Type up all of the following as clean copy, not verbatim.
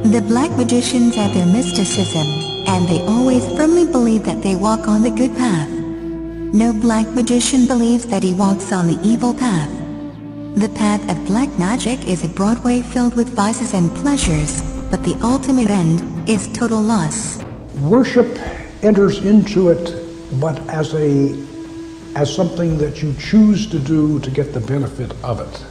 The black magicians have their mysticism, and they always firmly believe that they walk on the good path. No black magician believes that he walks on the evil path. The path of black magic is a broad way filled with vices and pleasures, but the ultimate end is total loss. Worship enters into it, but as something that you choose to do to get the benefit of it.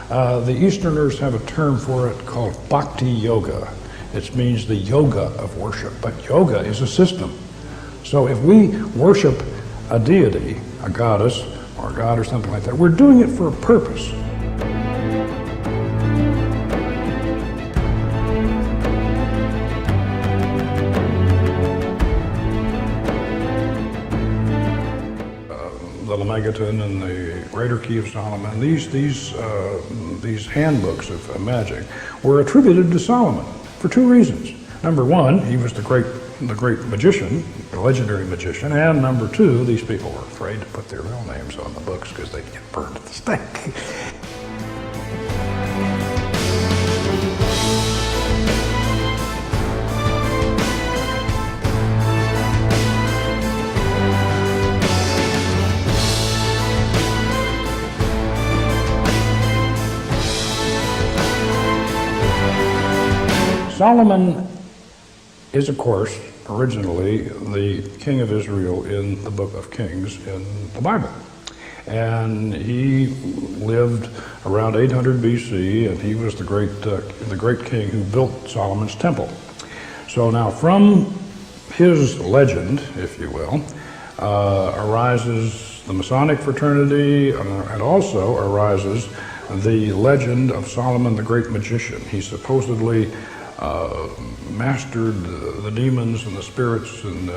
The Easterners have a term for it called bhakti yoga. It means the yoga of worship, but yoga is a system. So if we worship a deity, a goddess, or a god or something like that, we're doing it for a purpose. The Lemegeton and the Greater Key of Solomon, these handbooks of magic were attributed to Solomon for two reasons. Number one, he was the great magician, the legendary magician, and number two, these people were afraid to put their real names on the books because they'd get burned at the stake. Solomon is, of course, originally the king of Israel in the book of Kings in the Bible. And he lived around 800 BC, and he was the great king who built Solomon's temple. So now from his legend, if you will, arises the Masonic fraternity, and also arises the legend of Solomon the great magician. He supposedly mastered the demons and the spirits, and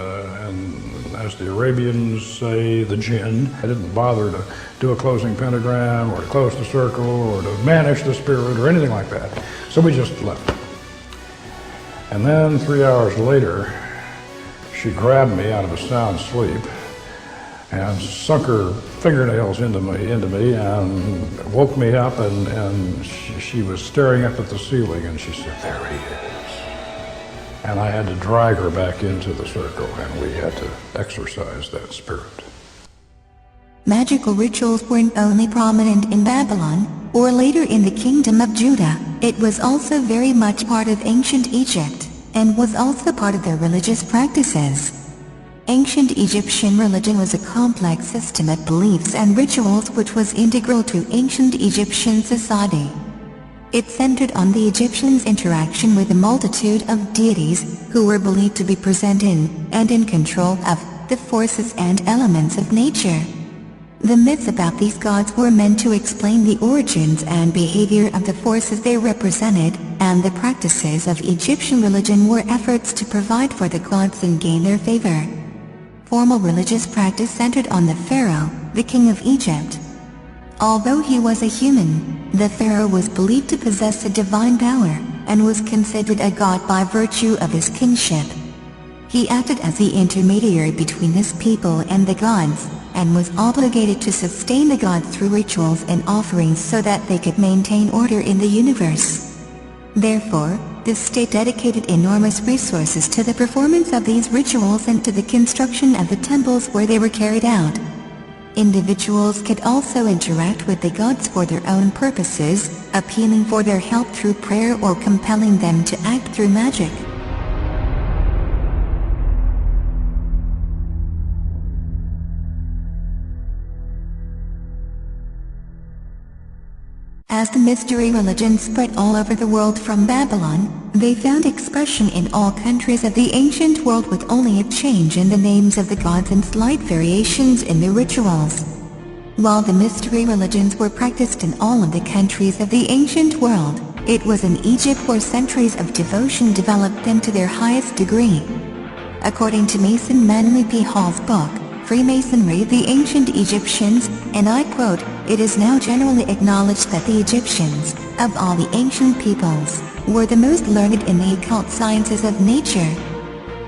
as the Arabians say, the jinn. I didn't bother to do a closing pentagram or to close the circle or to banish the spirit or anything like that. So we just left. And then 3 hours later, she grabbed me out of a sound sleep and sunk her fingernails into me and woke me up, and she was staring up at the ceiling, and she said, "There he is." And I had to drag her back into the circle, and we had to exorcise that spirit. Magical rituals weren't only prominent in Babylon, or later in the Kingdom of Judah. It was also very much part of ancient Egypt, and was also part of their religious practices. Ancient Egyptian religion was a complex system of beliefs and rituals which was integral to ancient Egyptian society. It centered on the Egyptians' interaction with a multitude of deities who were believed to be present in and in control of the forces and elements of nature. The myths about these gods were meant to explain the origins and behavior of the forces they represented, and the practices of Egyptian religion were efforts to provide for the gods and gain their favor. Formal religious practice centered on the pharaoh, the king of Egypt. Although he was a human, the pharaoh was believed to possess a divine power, and was considered a god by virtue of his kingship. He acted as the intermediary between his people and the gods, and was obligated to sustain the gods through rituals and offerings so that they could maintain order in the universe. Therefore, the state dedicated enormous resources to the performance of these rituals and to the construction of the temples where they were carried out. Individuals could also interact with the gods for their own purposes, appealing for their help through prayer or compelling them to act through magic. As the mystery religion spread all over the world from Babylon, they found expression in all countries of the ancient world with only a change in the names of the gods and slight variations in the rituals. While the mystery religions were practiced in all of the countries of the ancient world, it was in Egypt where centuries of devotion developed them to their highest degree. According to Mason Manly P. Hall's book, Freemasonry, the ancient Egyptians, and I quote, "It is now generally acknowledged that the Egyptians, of all the ancient peoples, were the most learned in the occult sciences of nature.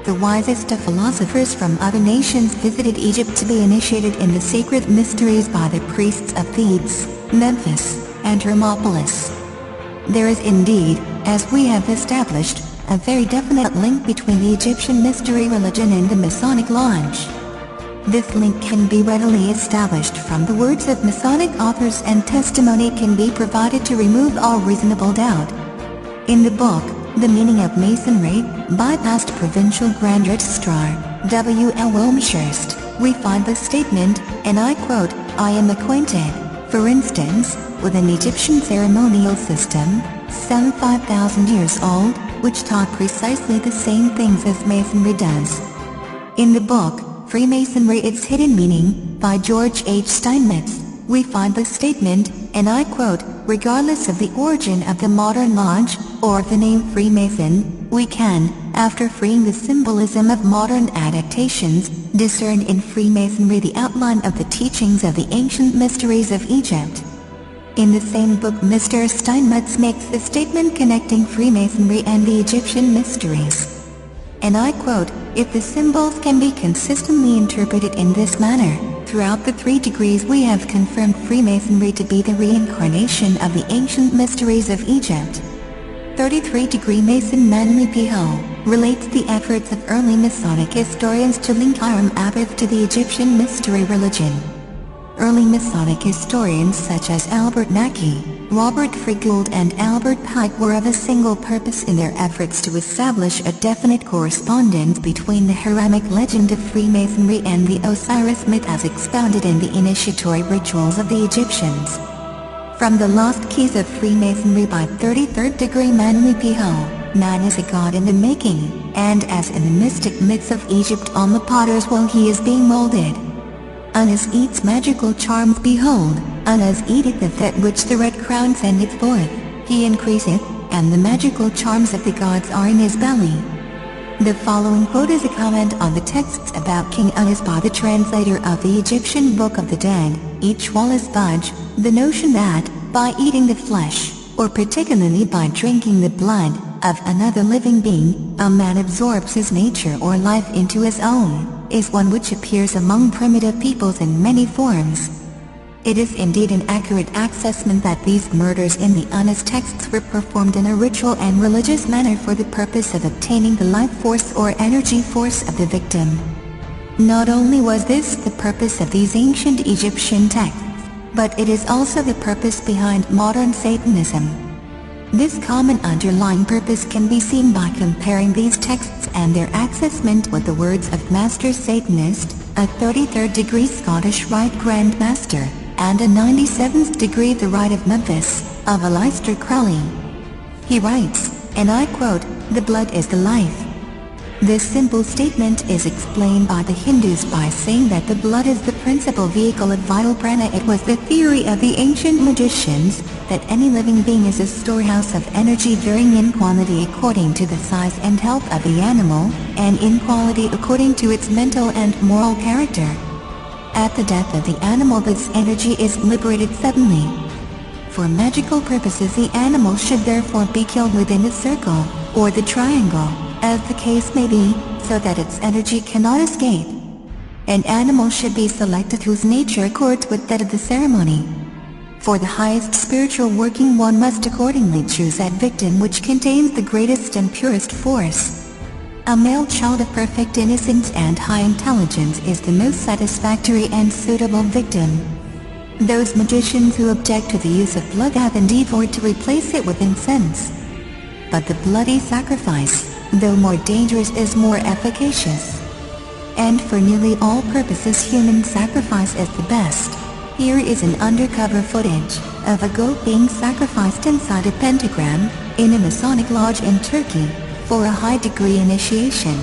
The wisest of philosophers from other nations visited Egypt to be initiated in the sacred mysteries by the priests of Thebes, Memphis, and Hermopolis. There is indeed, as we have established, a very definite link between the Egyptian mystery religion and the Masonic Lodge. This link can be readily established from the words of Masonic authors, and testimony can be provided to remove all reasonable doubt. In the book, The Meaning of Masonry, by past Provincial Grand Registrar, W.L. Wilmshurst, we find the statement, and I quote, "I am acquainted, for instance, with an Egyptian ceremonial system, some 5,000 years old, which taught precisely the same things as Masonry does." In the book, Freemasonry, Its Hidden Meaning, by George H. Steinmetz, we find the statement, and I quote, "Regardless of the origin of the modern lodge, or of the name Freemason, we can, after freeing the symbolism of modern adaptations, discern in Freemasonry the outline of the teachings of the ancient mysteries of Egypt." In the same book, Mr. Steinmetz makes the statement connecting Freemasonry and the Egyptian mysteries. And I quote, "If the symbols can be consistently interpreted in this manner, throughout the 3 degrees we have confirmed Freemasonry to be the reincarnation of the ancient mysteries of Egypt." 33-degree Mason Manly P. Hull relates the efforts of early Masonic historians to link Hiram Abiff to the Egyptian mystery religion. Early Masonic historians such as Albert Mackey, Robert Fregould and Albert Pike were of a single purpose in their efforts to establish a definite correspondence between the Hiramic legend of Freemasonry and the Osiris myth as expounded in the initiatory rituals of the Egyptians. From the Lost Keys of Freemasonry by 33rd degree Manly P. Hull, man is a god in the making, and as in the mystic myths of Egypt on the potter's wheel he is being molded. Unas eats magical charms, behold, Unas eateth of that which the red crown sendeth forth, he increaseth, and the magical charms of the gods are in his belly. The following quote is a comment on the texts about King Unas by the translator of the Egyptian Book of the Dead, each Wallace Budge, the notion that, by eating the flesh, or particularly by drinking the blood, of another living being, a man absorbs his nature or life into his own, is one which appears among primitive peoples in many forms. It is indeed an accurate assessment that these murders in the Unas texts were performed in a ritual and religious manner for the purpose of obtaining the life force or energy force of the victim. Not only was this the purpose of these ancient Egyptian texts, but it is also the purpose behind modern Satanism. This common underlying purpose can be seen by comparing these texts and their assessment with the words of Master Satanist, a 33rd degree Scottish Rite Grand Master, and a 97th degree the Rite of Memphis, of Aleister Crowley. He writes, and I quote, "The blood is the life." This simple statement is explained by the Hindus by saying that the blood is the principal vehicle of vital prana. It was the theory of the ancient magicians that any living being is a storehouse of energy varying in quantity according to the size and health of the animal, and in quality according to its mental and moral character. At the death of the animal, this energy is liberated suddenly. For magical purposes, the animal should therefore be killed within the circle, or the triangle, as the case may be, so that its energy cannot escape. An animal should be selected whose nature accords with that of the ceremony. For the highest spiritual working, one must accordingly choose that victim which contains the greatest and purest force. A male child of perfect innocence and high intelligence is the most satisfactory and suitable victim. Those magicians who object to the use of blood have indeed vowed to replace it with incense. But the bloody sacrifice, though more dangerous, is more efficacious. And for nearly all purposes human sacrifice is the best. Here is an undercover footage of a goat being sacrificed inside a pentagram, in a Masonic lodge in Turkey, for a high degree initiation.